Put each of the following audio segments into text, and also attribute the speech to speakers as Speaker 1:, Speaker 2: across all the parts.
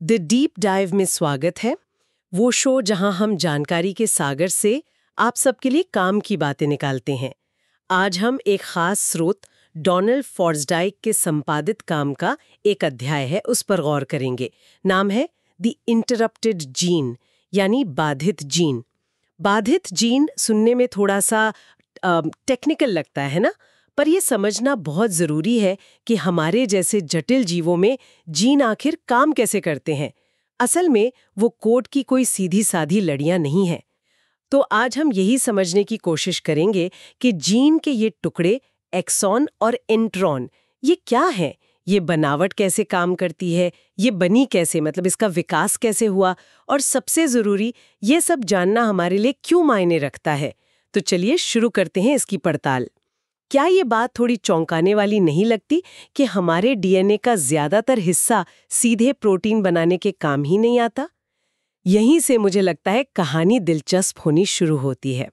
Speaker 1: The deep dive में स्वागत है। वो शो जहां हम जानकारी के सागर से आप सबके लिए काम की बातें निकालते हैं। आज हम एक खास स्रोत डोनाल्ड फॉर्सडाइक के संपादित काम का एक अध्याय है उस पर गौर करेंगे। नाम है द इंटरप्टेड जीन, यानी बाधित जीन। बाधित जीन सुनने में थोड़ा सा टेक्निकल लगता है ना, पर यह समझना बहुत जरूरी है कि हमारे जैसे जटिल जीवों में जीन आखिर काम कैसे करते हैं। असल में वो कोड की कोई सीधी साधी लड़ियां नहीं है। तो आज हम यही समझने की कोशिश करेंगे कि जीन के ये टुकड़े एक्सॉन और इंट्रॉन ये क्या है, ये बनावट कैसे काम करती है, ये बनी कैसे, मतलब इसका विकास कैसे हुआ, और सबसे जरूरी ये सब जानना हमारे लिए क्यों मायने रखता है। तो चलिए शुरू करते हैं इसकी पड़ताल। क्या ये बात थोड़ी चौंकाने वाली नहीं लगती कि हमारे डीएनए का ज्यादातर हिस्सा सीधे प्रोटीन बनाने के काम ही नहीं आता? यहीं से मुझे लगता है कहानी दिलचस्प होनी शुरू होती है।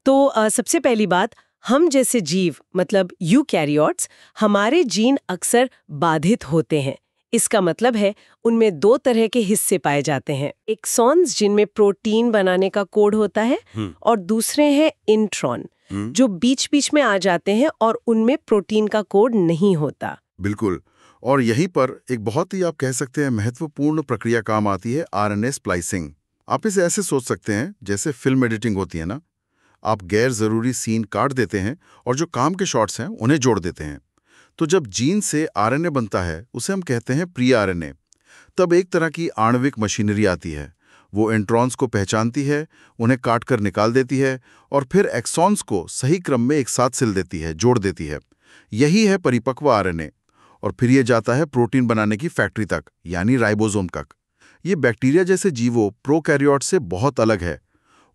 Speaker 1: तो सबसे पहली बात, हम जैसे जीव मतलब यूकैरियोट्स, हमारे जीन अक्सर बाधित होते हैं। इसका मतलब है उनमें दो तरह के हिस्से पाए जाते हैं, एक्सॉन्स जिनमें प्रोटीन बनाने का कोड होता है और दूसरे हैं इंट्रॉन जो बीच बीच में आ जाते हैं और उनमें प्रोटीन का कोड नहीं होता।
Speaker 2: बिल्कुल। और यहीं पर एक बहुत ही आप कह सकते हैं महत्वपूर्ण प्रक्रिया काम आती है, आरएनए स्प्लाइसिंग। आप इसे ऐसे सोच सकते हैं जैसे फिल्म एडिटिंग होती है ना, आप गैर जरूरी सीन काट देते हैं और जो काम के शॉट्स हैं उन्हें जोड़ देते हैं। तो जब जीन से आरएनए बनता है उसे हम कहते हैं प्री आरएनए। तब एक तरह की आणविक मशीनरी आती है, वो इंट्रॉन्स को पहचानती है, उन्हें काट कर निकाल देती है और फिर एक्सॉन्स को सही क्रम में एक साथ सिल देती है, जोड़ देती है। यही है परिपक्व आरएनए। और फिर ये जाता है प्रोटीन बनाने की फैक्ट्री तक, यानी राइबोसोम तक। ये बैक्टीरिया जैसे जीवों प्रोकैरियोट से बहुत अलग है।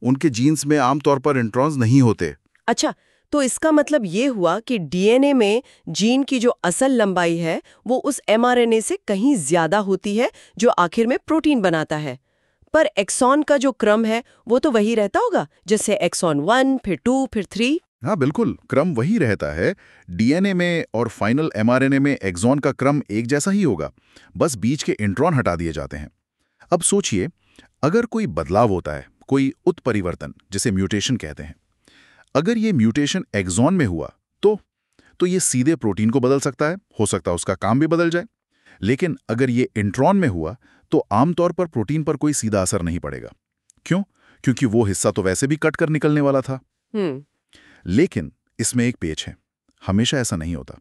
Speaker 2: उनके जीन्स में आमतौर पर इंट्रॉन्स नहीं होते।
Speaker 1: अच्छा, तो इसका मतलब ये हुआ कि डीएनए में जीन की जो असल लंबाई है वो उस एमआरएनए से कहीं ज्यादा होती है जो आखिर में प्रोटीन बनाता है। पर एक्सॉन का जो क्रम है वो तो वही रहता होगा, जैसे एक्सॉन 1, फिर 2, फिर 3।
Speaker 2: हाँ बिल्कुल, क्रम वही रहता है। डीएनए में और फाइनल एमआरएनए में एक्सॉन का क्रम एक जैसा ही होगा, बस बीच के इंट्रॉन हटा दिए जाते हैं। अब सोचिए, अगर कोई बदलाव होता है, कोई उत्परिवर्तन जिसे म्यूटेशन कहते हैं, अगर ये म्यूटेशन एक्सॉन में हुआ तो ये सीधे प्रोटीन को बदल सकता है, हो सकता है उसका काम भी बदल जाए। लेकिन अगर ये इंट्रॉन में हुआ तो आमतौर पर प्रोटीन पर कोई सीधा असर नहीं पड़ेगा। क्यों? क्योंकि वो हिस्सा तो वैसे भी कट कर निकलने वाला था। लेकिन इसमें एक पेच है, हमेशा ऐसा नहीं होता।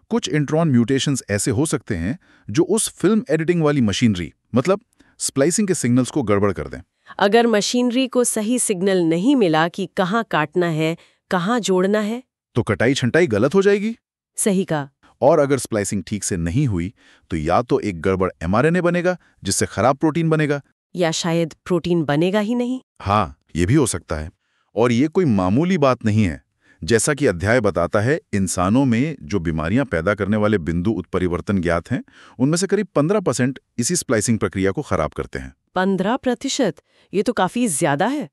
Speaker 2: कुछ इंट्रॉन म्यूटेशंस ऐसे हो सकते हैं जो उस फिल्म एडिटिंग वाली मशीनरी मतलब स्प्लाइसिंग के सिग्नल्स को गड़बड़ कर दें।
Speaker 1: अगर मशीनरी को सही सिग्नल नहीं मिला कि कहाँ काटना है, कहाँ जोड़ना है,
Speaker 2: तो कटाई छंटाई गलत हो जाएगी।
Speaker 1: सही कहा।
Speaker 2: और अगर स्प्लाइसिंग ठीक से नहीं हुई तो या तो एक गड़बड़ एमआरएनए बनेगा जिससे खराब प्रोटीन बनेगा,
Speaker 1: या शायद प्रोटीन बनेगा ही नहीं।
Speaker 2: हाँ, ये भी हो सकता है। और ये कोई मामूली बात नहीं है। जैसा कि अध्याय बताता है, इंसानों में जो बीमारियां पैदा करने वाले बिंदु उत्परिवर्तन ज्ञात हैं, उनमें से करीब 15% इसी स्प्लाइसिंग प्रक्रिया को खराब करते हैं।
Speaker 1: 15%? ये तो काफी ज्यादा है।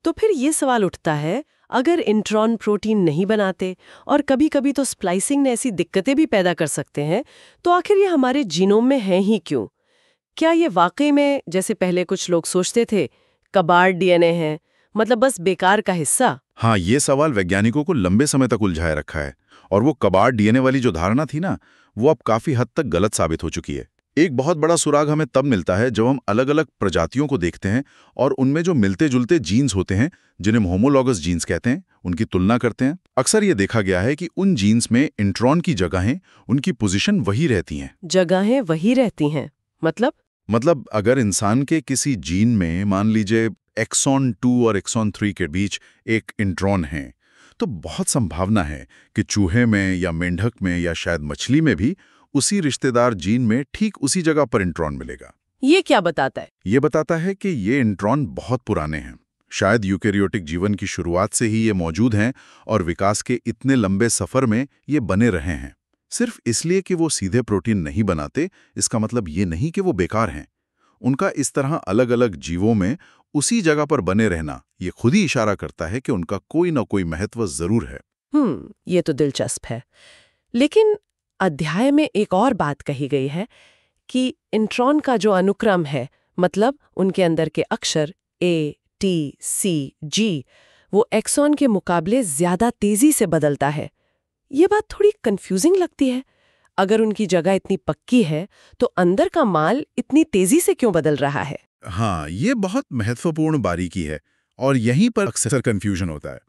Speaker 1: तो फिर ये सवाल उठता है, अगर इंट्रॉन प्रोटीन नहीं बनाते और कभी-कभी तो स्प्लाइसिंग ने ऐसी दिक्कतें भी पैदा कर सकते हैं, तो आखिर ये हमारे जीनोम में हैं ही क्यों? क्या ये वाकई में, जैसे पहले कुछ लोग सोचते थे, कबाड़ डीएनए है, मतलब बस बेकार का हिस्सा?
Speaker 2: हाँ, ये सवाल वैज्ञानिकों को लंबे समय तक उलझाए रखा है। और वो कबाड़ डीएनए वाली जो धारणा थी ना, वो अब काफी हद तक गलत साबित हो चुकी है। एक बहुत बड़ा सुराग हमें तब मिलता है जब हम अलग अलग प्रजातियों को देखते हैं और उनमें जो मिलते जुलते जीन्स होते हैं, जिन्हें होमोलॉगस जीन्स कहते हैं, उनकी तुलना करते हैं। अक्सर ये देखा गया है कि उन जीन्स में इंट्रॉन की जगहें, उनकी पोजीशन वही रहती हैं।
Speaker 1: जगहें वही रहती हैं?
Speaker 2: मतलब अगर इंसान के किसी जीन में मान लीजिए एक्सॉन 2 और एक्सॉन 3 के बीच एक इंट्रॉन है, तो बहुत संभावना है कि चूहे में या मेंढक में या शायद मछली में भी उसी रिश्तेदार जीन में ठीक उसी जगह पर इंट्रॉन मिलेगा।
Speaker 1: ये क्या बताता है?
Speaker 2: ये बताता है कि ये इंट्रॉन बहुत पुराने हैं। शायद यूकेरियोटिक जीवन की शुरुआत से ही ये मौजूद हैं और विकास के इतने लंबे सफर में ये बने रहे हैं। सिर्फ इसलिए कि वो सीधे प्रोटीन नहीं बनाते, इसका मतलब ये नहीं कि वो बेकार हैं। उनका इस तरह अलग अलग जीवों में उसी जगह पर बने रहना ये खुद ही इशारा करता है कि उनका कोई ना कोई महत्व जरूर है।
Speaker 1: ये तो दिलचस्प है। लेकिन अध्याय में एक और बात कही गई है कि इंट्रॉन का जो अनुक्रम है, मतलब उनके अंदर के अक्षर ए, टी, सी, जी, वो एक्सॉन के मुकाबले ज्यादा तेजी से बदलता है। ये बात थोड़ी कंफ्यूजिंग लगती है। अगर उनकी जगह इतनी पक्की है तो अंदर का माल इतनी तेजी से क्यों बदल रहा है?
Speaker 2: हाँ, ये बहुत महत्वपूर्ण बारीकी है और यहीं पर अक्सर कंफ्यूजन होता है।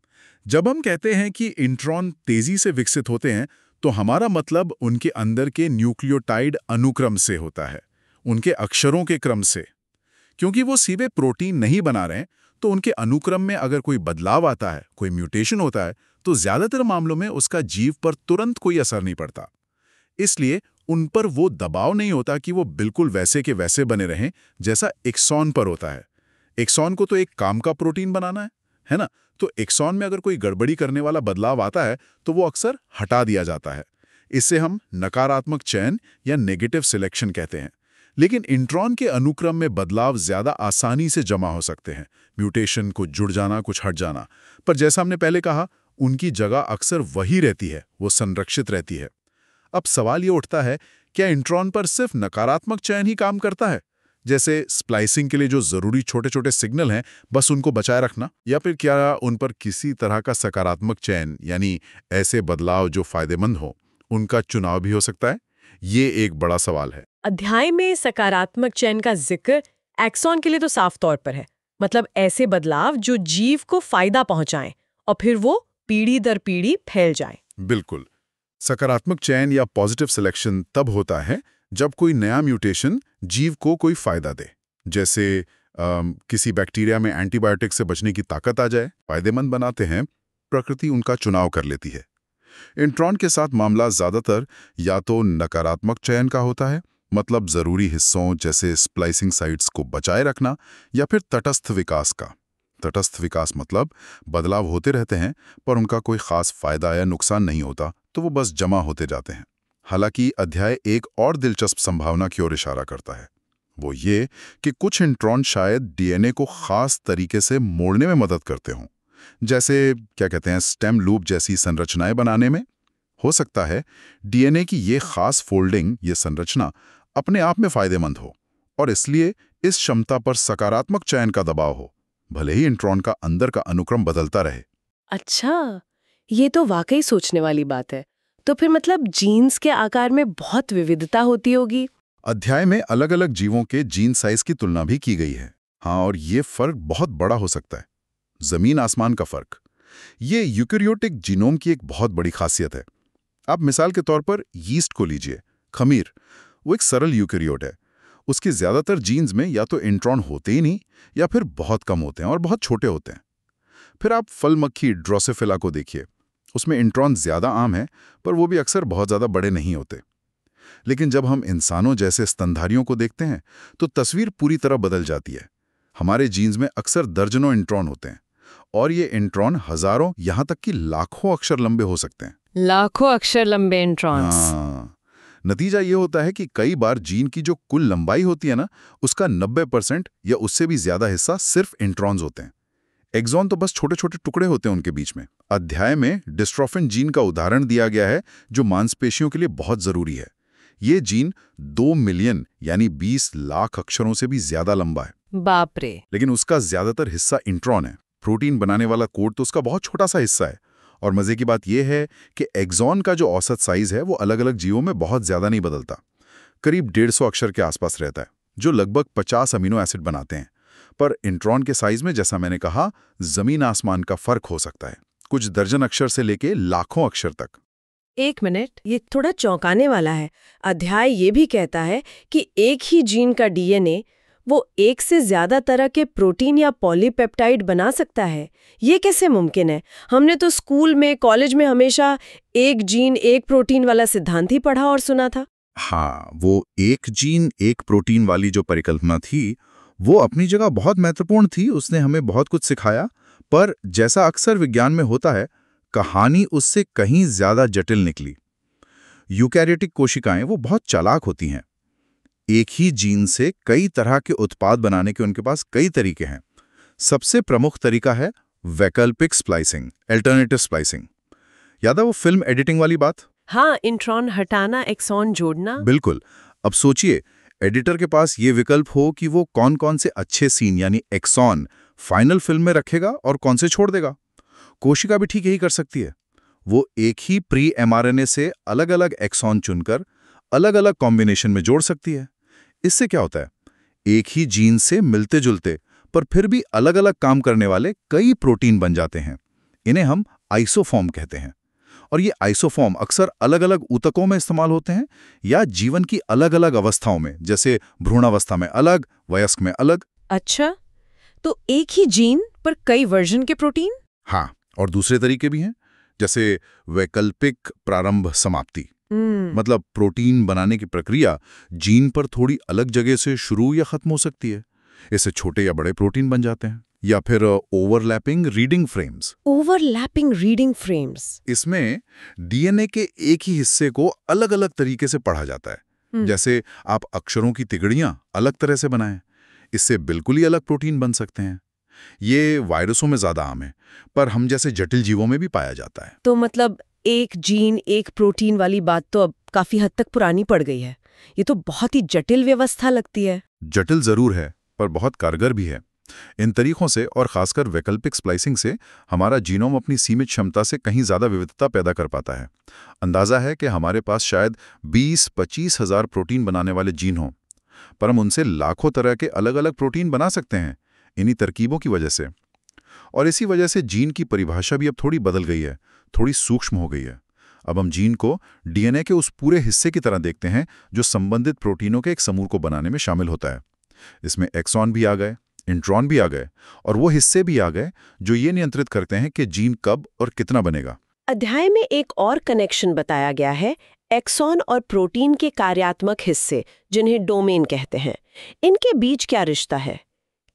Speaker 2: जब हम कहते हैं कि इंट्रॉन तेजी से विकसित होते हैं, तो हमारा मतलब उनके अंदर के न्यूक्लियोटाइड अनुक्रम से होता है, उनके अक्षरों के क्रम से। क्योंकि वो सीधे प्रोटीन नहीं बना रहे हैं, तो उनके अनुक्रम में अगर कोई बदलाव आता है, कोई म्यूटेशन होता है, तो ज्यादातर मामलों में उसका जीव पर तुरंत कोई असर नहीं पड़ता। इसलिए उन पर वो दबाव नहीं होता कि वो बिल्कुल वैसे के वैसे बने रहें जैसा एक्सॉन पर होता है। एक्सॉन को तो एक काम का प्रोटीन बनाना है ना? तो एक्सॉन में अगर कोई गड़बड़ी करने वाला बदलाव आता है तो वो अक्सर हटा दिया जाता है। इससे हम नकारात्मक चयन या नेगेटिव सिलेक्शन कहते हैं। लेकिन इंट्रॉन के अनुक्रम में बदलाव ज्यादा आसानी से जमा हो सकते हैं। म्यूटेशन, कुछ जुड़ जाना, कुछ हट जाना। पर जैसा हमने पहले कहा, उनकी जगह अक्सर वही रहती है, वो संरक्षित रहती है। अब सवाल ये उठता है, क्या इंट्रॉन पर सिर्फ नकारात्मक चयन ही काम करता है, जैसे स्प्लाइसिंग के लिए जो जरूरी छोटे छोटे सिग्नल हैं बस उनको बचाए रखना, या फिर क्या उन पर किसी तरह का सकारात्मक चयन यानी ऐसे बदलाव जो फायदेमंद हो, उनका चुनाव भी हो सकता है? ये एक बड़ा सवाल है।
Speaker 1: अध्याय में सकारात्मक चयन का जिक्र एक्सॉन के लिए तो साफ तौर पर है, मतलब ऐसे बदलाव जो जीव को फायदा पहुंचाएं और फिर वो पीढ़ी दर पीढ़ी फैल जाए।
Speaker 2: बिल्कुल। सकारात्मक चयन या पॉजिटिव सिलेक्शन तब होता है जब कोई नया म्यूटेशन जीव को कोई फायदा दे, जैसे किसी बैक्टीरिया में एंटीबायोटिक से बचने की ताकत आ जाए, फायदेमंद बनाते हैं, प्रकृति उनका चुनाव कर लेती है। इंट्रॉन के साथ मामला ज्यादातर या तो नकारात्मक चयन का होता है, मतलब जरूरी हिस्सों जैसे स्प्लाइसिंग साइट्स को बचाए रखना, या फिर तटस्थ विकास का। तटस्थ विकास मतलब बदलाव होते रहते हैं पर उनका कोई खास फायदा या नुकसान नहीं होता, तो वो बस जमा होते जाते हैं। हालांकि अध्याय एक और दिलचस्प संभावना की ओर इशारा करता है, वो ये कि कुछ इंट्रॉन शायद डीएनए को खास तरीके से मोड़ने में मदद करते हों, जैसे क्या कहते हैं स्टेम लूप जैसी संरचनाएं बनाने में। हो सकता है डीएनए की ये खास फोल्डिंग, ये संरचना अपने आप में फायदेमंद हो और इसलिए इस क्षमता पर सकारात्मक चयन का दबाव हो, भले ही इंट्रॉन का अंदर का अनुक्रम बदलता रहे।
Speaker 1: अच्छा, ये तो वाकई सोचने वाली बात है। तो फिर मतलब जीन्स के आकार में बहुत विविधता होती होगी।
Speaker 2: अध्याय में अलग अलग जीवों के जीन साइज की तुलना भी की गई है। हाँ, और ये फर्क बहुत बड़ा हो सकता है, जमीन आसमान का फर्क। ये यूकेरियोटिक जीनोम की एक बहुत बड़ी खासियत है। आप मिसाल के तौर पर यीस्ट को लीजिए, खमीर। वो एक सरल यूकेरियोट है। उसके ज्यादातर जीन्स में या तो इंट्रॉन होते ही नहीं या फिर बहुत कम होते हैं और बहुत छोटे होते हैं। फिर आप फल मक्खी ड्रोसोफिला को देखिए, उसमें इंट्रॉन ज्यादा आम है पर वो भी अक्सर बहुत ज्यादा बड़े नहीं होते। लेकिन जब हम इंसानों जैसे स्तनधारियों को देखते हैं तो तस्वीर पूरी तरह बदल जाती है। हमारे जीन्स में अक्सर दर्जनों इंट्रॉन होते हैं और ये इंट्रॉन हजारों यहाँ तक कि लाखों अक्षर लंबे हो सकते हैं।
Speaker 1: लाखों अक्षर लंबे इंट्रॉन्स।
Speaker 2: हाँ, नतीजा ये होता है कि कई बार जीन की जो कुल लंबाई होती है ना, उसका 90% या उससे भी ज्यादा हिस्सा सिर्फ इंट्रॉन्स होते हैं। एक्सॉन तो बस छोटे छोटे टुकड़े होते हैं उनके बीच में। अध्याय में डिस्ट्रोफिन जीन का उदाहरण दिया गया है जो मांसपेशियों के लिए बहुत जरूरी है। ये जीन 2 मिलियन यानी 20 लाख अक्षरों से भी ज्यादा लंबा है।
Speaker 1: बाप रे।
Speaker 2: लेकिन उसका ज्यादातर हिस्सा इंट्रॉन है। प्रोटीन बनाने वाला कोड तो उसका बहुत छोटा सा हिस्सा है। और मजे की बात यह है कि एक्सॉन का जो औसत साइज है वो अलग अलग जीवों में बहुत ज्यादा नहीं बदलता, करीब 150 अक्षर के आसपास रहता है, जो लगभग 50 अमीनो एसिड बनाते हैं। पर इंट्रॉन के साइज में, जैसा मैंने कहा, जमीन आसमान का फर्क हो सकता है, कुछ दर्जन अक्षर से लेके लाखों अक्षर तक।
Speaker 1: एक मिनट, ये थोड़ा चौंकाने वाला है। अध्याय ये भी कहता है कि एक ही जीन का डीएनए वो एक से ज्यादा तरह के प्रोटीन या पॉलीपेप्टाइड बना सकता है। ये कैसे मुमकिन है? हमने तो स्कूल में, कॉलेज में हमेशा एक जीन एक प्रोटीन वाला सिद्धांत ही पढ़ा और सुना था।
Speaker 2: हाँ, वो एक जीन एक प्रोटीन वाली जो परिकल्पना थी वो अपनी जगह बहुत महत्वपूर्ण थी, उसने हमें बहुत कुछ सिखाया। पर जैसा अक्सर विज्ञान में होता है, कहानी उससे कहीं ज्यादा जटिल निकली। यूकैरियोटिक कोशिकाएं वो बहुत चालाक होती हैं। एक ही जीन से कई तरह के उत्पाद बनाने के उनके पास कई तरीके हैं। सबसे प्रमुख तरीका है वैकल्पिक स्प्लाइसिंग, अल्टरनेटिव स्प्लाइसिंग। याद है वो फिल्म एडिटिंग वाली बात?
Speaker 1: हाँ, इंट्रॉन हटाना, एक्सॉन जोड़ना।
Speaker 2: बिल्कुल। अब सोचिए, एडिटर के पास ये विकल्प हो कि वो कौन कौन से अच्छे सीन यानी एक्सॉन फाइनल फिल्म में रखेगा और कौन से छोड़ देगा। कोशिका भी ठीक यही कर सकती है। वो एक ही प्री एमआरएनए से अलग अलग एक्सॉन चुनकर अलग अलग कॉम्बिनेशन में जोड़ सकती है। इससे क्या होता है, एक ही जीन से मिलते जुलते पर फिर भी अलग अलग काम करने वाले कई प्रोटीन बन जाते हैं। इन्हें हम आइसोफॉर्म कहते हैं। और ये आइसोफॉर्म अक्सर अलग अलग ऊतकों में इस्तेमाल होते हैं या जीवन की अलग अलग अवस्थाओं में, जैसे भ्रूणावस्था में अलग, वयस्क में अलग।
Speaker 1: अच्छा, तो एक ही जीन पर कई वर्जन के प्रोटीन?
Speaker 2: हाँ, और दूसरे तरीके भी हैं, जैसे वैकल्पिक प्रारंभ समाप्ति। मतलब प्रोटीन बनाने की प्रक्रिया जीन पर थोड़ी अलग जगह से शुरू या खत्म हो सकती है। इससे छोटे या बड़े प्रोटीन बन जाते हैं। या फिर overlapping reading frames.
Speaker 1: Overlapping reading frames.
Speaker 2: इसमें डीएनए के एक ही हिस्से को अलग अलग तरीके से पढ़ा जाता है। जैसे आप अक्षरों की तिगड़ियां अलग तरह से बनाएं, इससे बिल्कुल ही अलग प्रोटीन बन सकते हैं। ये वायरसों में ज्यादा आम है, पर हम जैसे जटिल जीवों में भी पाया जाता है।
Speaker 1: तो मतलब एक जीन एक प्रोटीन वाली बात तो अब काफी हद तक पुरानी पड़ गई है। ये तो बहुत ही जटिल व्यवस्था लगती है।
Speaker 2: जटिल जरूर है, पर बहुत कारगर भी है। इन तरीकों से और खासकर वैकल्पिक स्प्लाइसिंग से हमारा जीनोम अपनी सीमित क्षमता से कहीं ज्यादा विविधता पैदा कर पाता है। अंदाजा है कि हमारे पास शायद 20-25 हजार प्रोटीन बनाने वाले जीन हों, पर हम उनसे लाखों तरह के अलग अलग प्रोटीन बना सकते हैं इन्हीं तरकीबों की वजह से। और इसी वजह से जीन की परिभाषा भी अब थोड़ी बदल गई है, थोड़ी सूक्ष्म हो गई है। अब हम जीन को डीएनए के उस पूरे हिस्से की तरह देखते हैं जो संबंधित प्रोटीनों के एक समूह को बनाने में शामिल होता है। इसमें एक्सॉन भी आ गए, इंट्रॉन भी आ गए और वो हिस्से भी आ गए जो ये नियंत्रित करते हैं कि जीन कब और कितना बनेगा।
Speaker 1: अध्याय में एक और कनेक्शन बताया गया है, एक्सॉन और प्रोटीन के कार्यात्मक हिस्से जिन्हें डोमेन कहते हैं। इनके बीच क्या रिश्ता है?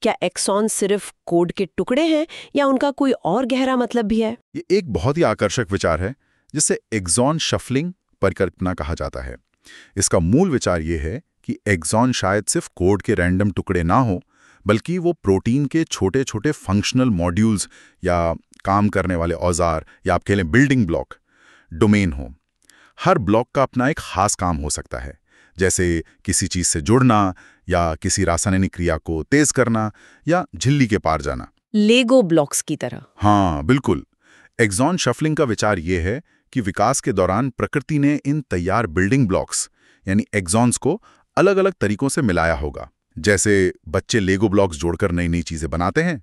Speaker 1: क्या एक्सॉन सिर्फ कोड के टुकड़े हैं या उनका कोई और गहरा मतलब भी है?
Speaker 2: ये एक बहुत ही आकर्षक विचार है जिसे एक्सॉन शफलिंग परिकल्पना कहा जाता है। इसका मूल विचार ये है कि एक्सॉन शायद सिर्फ कोड के रैंडम टुकड़े ना हो, बल्कि वो प्रोटीन के छोटे छोटे फंक्शनल मॉड्यूल्स या काम करने वाले औजार या आप कह लें बिल्डिंग ब्लॉक डोमेन हो। हर ब्लॉक का अपना एक खास काम हो सकता है, जैसे किसी चीज से जुड़ना या किसी रासायनिक क्रिया को तेज करना या झिल्ली के पार जाना।
Speaker 1: लेगो ब्लॉक्स की तरह।
Speaker 2: हाँ बिल्कुल। एक्सॉन शफलिंग का विचार ये है कि विकास के दौरान प्रकृति ने इन तैयार बिल्डिंग ब्लॉक्स यानी एक्सॉन्स को अलग अलग तरीकों से मिलाया होगा। जैसे बच्चे लेगो ब्लॉक्स जोड़कर नई नई चीजें बनाते हैं,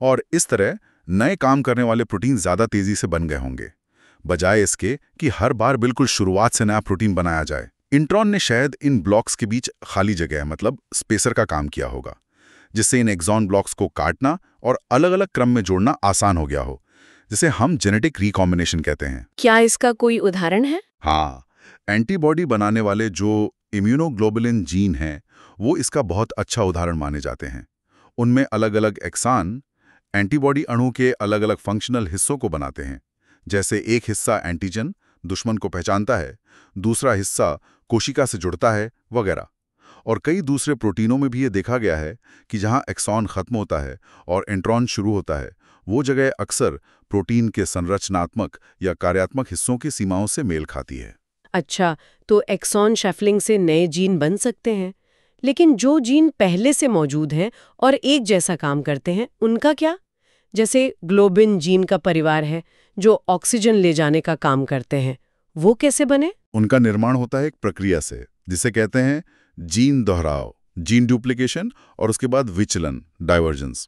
Speaker 2: और इस तरह नए काम करने वाले प्रोटीन ज्यादा तेजी से बन गए होंगे, बजाय इसके कि हर बार बिल्कुल शुरुआत से नया प्रोटीन बनाया जाए। इंट्रॉन ने शायद इन ब्लॉक्स के बीच खाली जगह मतलब स्पेसर का काम किया होगा, जिससे इन एक्सॉन ब्लॉक्स को काटना और अलग अलग क्रम में जोड़ना आसान हो गया हो, जिसे हम जेनेटिक रिकॉम्बिनेशन कहते हैं।
Speaker 1: क्या इसका कोई उदाहरण है?
Speaker 2: हाँ, एंटीबॉडी बनाने वाले जो इम्यूनोग्लोबुलिन जीन हैं वो इसका बहुत अच्छा उदाहरण माने जाते हैं। उनमें अलग अलग एक्सान एंटीबॉडी अणु के अलग अलग फंक्शनल हिस्सों को बनाते हैं। जैसे एक हिस्सा एंटीजन दुश्मन को पहचानता है, दूसरा हिस्सा कोशिका से जुड़ता है वगैरह। और कई दूसरे प्रोटीनों में भी ये देखा गया है कि जहां एक्सॉन खत्म होता है और इंट्रॉन शुरू होता है, वो जगह अक्सर प्रोटीन के संरचनात्मक या कार्यात्मक हिस्सों की सीमाओं से मेल खाती है।
Speaker 1: अच्छा, तो एक्सॉन शफलिंग से नए जीन बन सकते हैं, लेकिन जो जीन पहले से मौजूद हैं और एक जैसा काम करते हैं, उनका क्या? जैसे ग्लोबिन जीन का परिवार है जो ऑक्सीजन ले जाने का काम करते हैं, वो कैसे बने?
Speaker 2: उनका निर्माण होता है एक प्रक्रिया से जिसे कहते हैं जीन दोहराव, जीन डुप्लीकेशन, और उसके बाद विचलन, डाइवर्जेंस।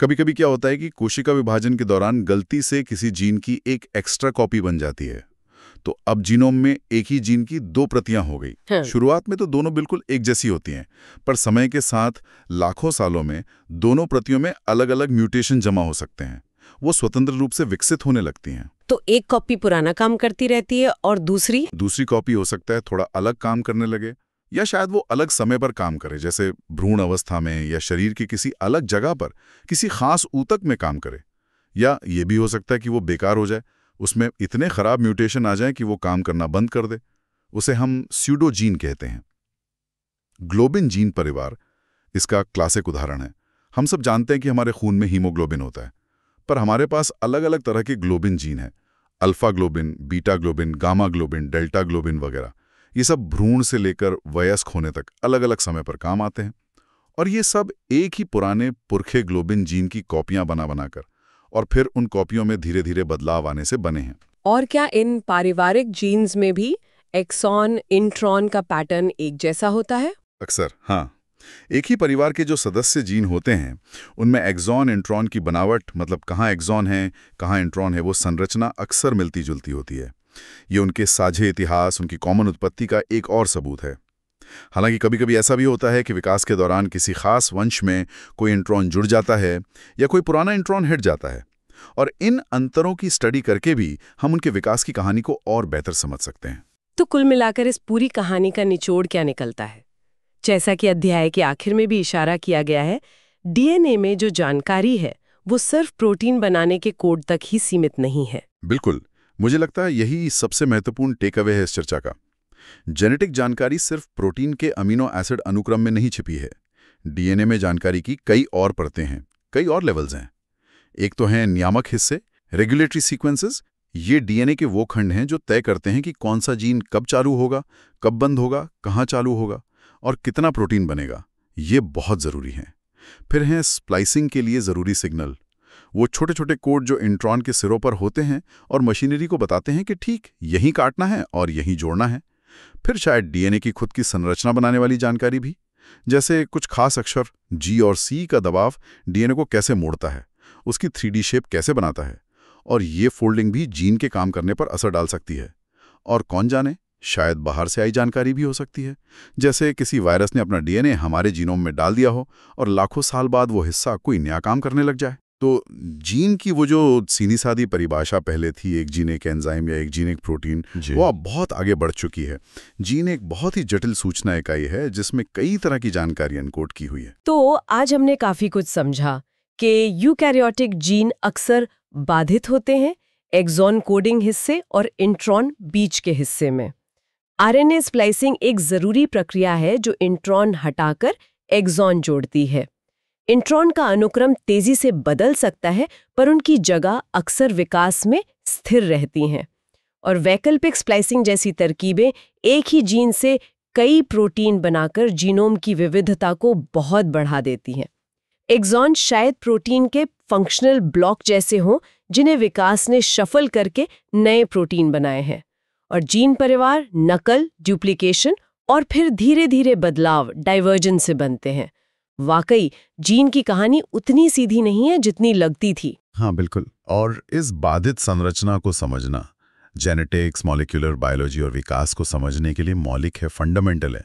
Speaker 2: कभी कभी क्या होता है कि कोशिका विभाजन के दौरान गलती से किसी जीन की एक एक्स्ट्रा कॉपी बन जाती है, तो अब जीनोम में एक ही जीन की दो प्रतियां हो गई।
Speaker 1: हाँ।
Speaker 2: शुरुआत में तो दोनों बिल्कुल एक जैसी होती हैं, पर समय के साथ लाखों सालों में दोनों प्रतियों में अलग अलग म्यूटेशन जमा हो सकते हैं, वो स्वतंत्र रूप से विकसित होने लगती हैं।
Speaker 1: तो एक कॉपी पुराना काम करती रहती है और दूसरी
Speaker 2: कॉपी हो सकता है थोड़ा अलग काम करने लगे, या शायद वो अलग समय पर काम करे, जैसे भ्रूण अवस्था में या शरीर की किसी अलग जगह पर किसी खास ऊतक में काम करे। या ये भी हो सकता है कि वो बेकार हो जाए, उसमें इतने खराब म्यूटेशन आ जाए कि वो काम करना बंद कर दे। उसे हम स्यूडोजीन कहते हैं। ग्लोबिन जीन परिवार इसका क्लासिक उदाहरण है। हम सब जानते हैं कि हमारे खून में हीमोग्लोबिन होता है, पर हमारे पास अलग अलग तरह के ग्लोबिन जीन हैं। Alpha globin, beta globin, gamma globin, delta globin वगैरह। ये सब भ्रूण से लेकर वयस्क होने तक अलग अलग समय पर काम आते हैं। और ये सब एक ही पुराने पुरखे ग्लोबिन जीन की कॉपियां बना बनाकर और फिर उन कॉपियों में धीरे धीरे बदलाव आने से बने हैं।
Speaker 3: और क्या इन पारिवारिक जीन्स में भी एक्सॉन इंट्रॉन का पैटर्न एक जैसा होता है?
Speaker 2: अक्सर हाँ, एक ही परिवार के जो सदस्य जीन होते हैं उनमें एक्सॉन इंट्रॉन की बनावट, मतलब कहाँ एक्सॉन है कहाँ इंट्रॉन है, वो संरचना अक्सर मिलती जुलती होती है। ये उनके साझे इतिहास, उनकी कॉमन उत्पत्ति का एक और सबूत है। हालांकि कभी कभी ऐसा भी होता है कि विकास के दौरान किसी खास वंश में कोई इंट्रॉन जुड़ जाता है या कोई पुराना इंट्रॉन हट जाता है, और इन अंतरों की स्टडी करके भी हम उनके विकास की कहानी को और बेहतर समझ सकते हैं।
Speaker 3: तो कुल मिलाकर इस पूरी कहानी का निचोड़ क्या निकलता है? जैसा कि अध्याय के आखिर में भी इशारा किया गया है, डीएनए में जो जानकारी है वो सिर्फ प्रोटीन बनाने के कोड तक ही सीमित नहीं है।
Speaker 2: बिल्कुल, मुझे लगता है यही सबसे महत्वपूर्ण टेक अवे है इस चर्चा का। जेनेटिक जानकारी सिर्फ प्रोटीन के अमीनो एसिड अनुक्रम में नहीं छिपी है। डीएनए में जानकारी की कई और परतें हैं, कई और लेवल्स हैं। एक तो हैं नियामक हिस्से, रेगुलेटरी सीक्वेंसेस। ये डीएनए के वो खंड हैं जो तय करते हैं कि कौन सा जीन कब चालू होगा, कब बंद होगा, कहाँ चालू होगा और कितना प्रोटीन बनेगा। ये बहुत ज़रूरी है। फिर हैं स्प्लाइसिंग के लिए ज़रूरी सिग्नल, वो छोटे छोटे कोड जो इंट्रॉन के सिरों पर होते हैं और मशीनरी को बताते हैं कि ठीक यहीं काटना है और यहीं जोड़ना है। फिर शायद डीएनए की खुद की संरचना बनाने वाली जानकारी भी, जैसे कुछ खास अक्षर जी और सी का दबाव डीएनए को कैसे मोड़ता है, उसकी 3D शेप कैसे बनाता है, और ये फोल्डिंग भी जीन के काम करने पर असर डाल सकती है। और कौन जाने, शायद बाहर से आई जानकारी भी हो सकती है, जैसे किसी वायरस ने अपना डीएनए हमारे जीनोम में डाल दिया हो और लाखों साल बाद वो हिस्सा कोई नया काम करने लग जाए। तो जीन की वो जो सीधी सादी परिभाषा पहले थी, एक जीन एक एंजाइम या एक जीन एक प्रोटीन, वो अब बहुत आगे बढ़ चुकी है। जीन एक बहुत ही जटिल सूचना इकाई है जिसमें कई तरह की जानकारी एनकोड की हुई है।
Speaker 3: तो आज हमने काफी कुछ समझा कि यूकैरियोटिक जीन अक्सर बाधित होते हैं एक्सॉन कोडिंग हिस्से और इंट्रॉन बीच के हिस्से में। आरएनए स्प्लाइसिंग एक जरूरी प्रक्रिया है जो इंट्रॉन हटाकर एक्सॉन जोड़ती है। इंट्रॉन का अनुक्रम तेजी से बदल सकता है, पर उनकी जगह अक्सर विकास में स्थिर रहती हैं। और वैकल्पिक स्प्लाइसिंग जैसी तरकीबें एक ही जीन से कई प्रोटीन बनाकर जीनोम की विविधता को बहुत बढ़ा देती हैं। एक्सॉन शायद प्रोटीन के फंक्शनल ब्लॉक जैसे हों जिन्हें विकास ने शफल करके नए प्रोटीन बनाए हैं, और जीन परिवार नकल, डुप्लीकेशन और फिर धीरे धीरे बदलाव, डाइवर्जन से बनते हैं। वाकई जीन की कहानी उतनी सीधी नहीं है जितनी लगती थी।
Speaker 2: हाँ बिल्कुल। और इस बाधित संरचना को समझना जेनेटिक्स, मॉलिक्यूलर बायोलॉजी और विकास को समझने के लिए मौलिक है, फंडामेंटल है।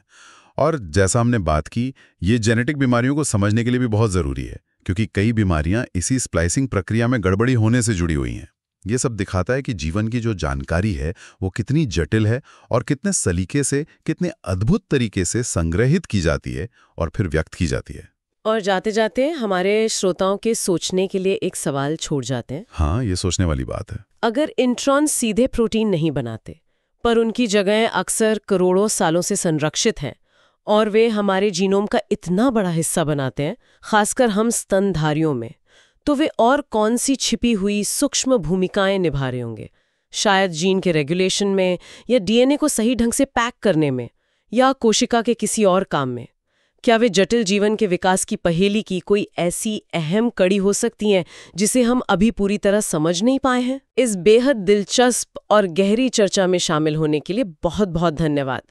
Speaker 2: और जैसा हमने बात की, ये जेनेटिक बीमारियों को समझने के लिए भी बहुत ज़रूरी है, क्योंकि कई बीमारियां इसी स्प्लाइसिंग प्रक्रिया में गड़बड़ी होने से जुड़ी हुई हैं। ये सब दिखाता है कि जीवन की जो जानकारी है वो कितनी जटिल है और कितने सलीके से, कितने अद्भुत तरीके से संग्रहित की जाती है और फिर व्यक्त की जाती है।
Speaker 1: और जाते जाते हमारे श्रोताओं के सोचने के लिए एक सवाल छोड़ जाते हैं।
Speaker 2: हाँ, ये सोचने वाली बात है।
Speaker 1: अगर इंट्रॉन सीधे प्रोटीन नहीं बनाते, पर उनकी जगह अक्सर करोड़ों सालों से संरक्षित हैं और वे हमारे जीनोम का इतना बड़ा हिस्सा बनाते हैं, खासकर हम स्तनधारियों में, तो वे और कौन सी छिपी हुई सूक्ष्म भूमिकाएं निभा रहे होंगे? शायद जीन के रेगुलेशन में, या डीएनए को सही ढंग से पैक करने में, या कोशिका के किसी और काम में। क्या वे जटिल जीवन के विकास की पहेली की कोई ऐसी अहम कड़ी हो सकती हैं जिसे हम अभी पूरी तरह समझ नहीं पाए हैं? इस बेहद दिलचस्प और गहरी चर्चा में शामिल होने के लिए बहुत बहुत धन्यवाद।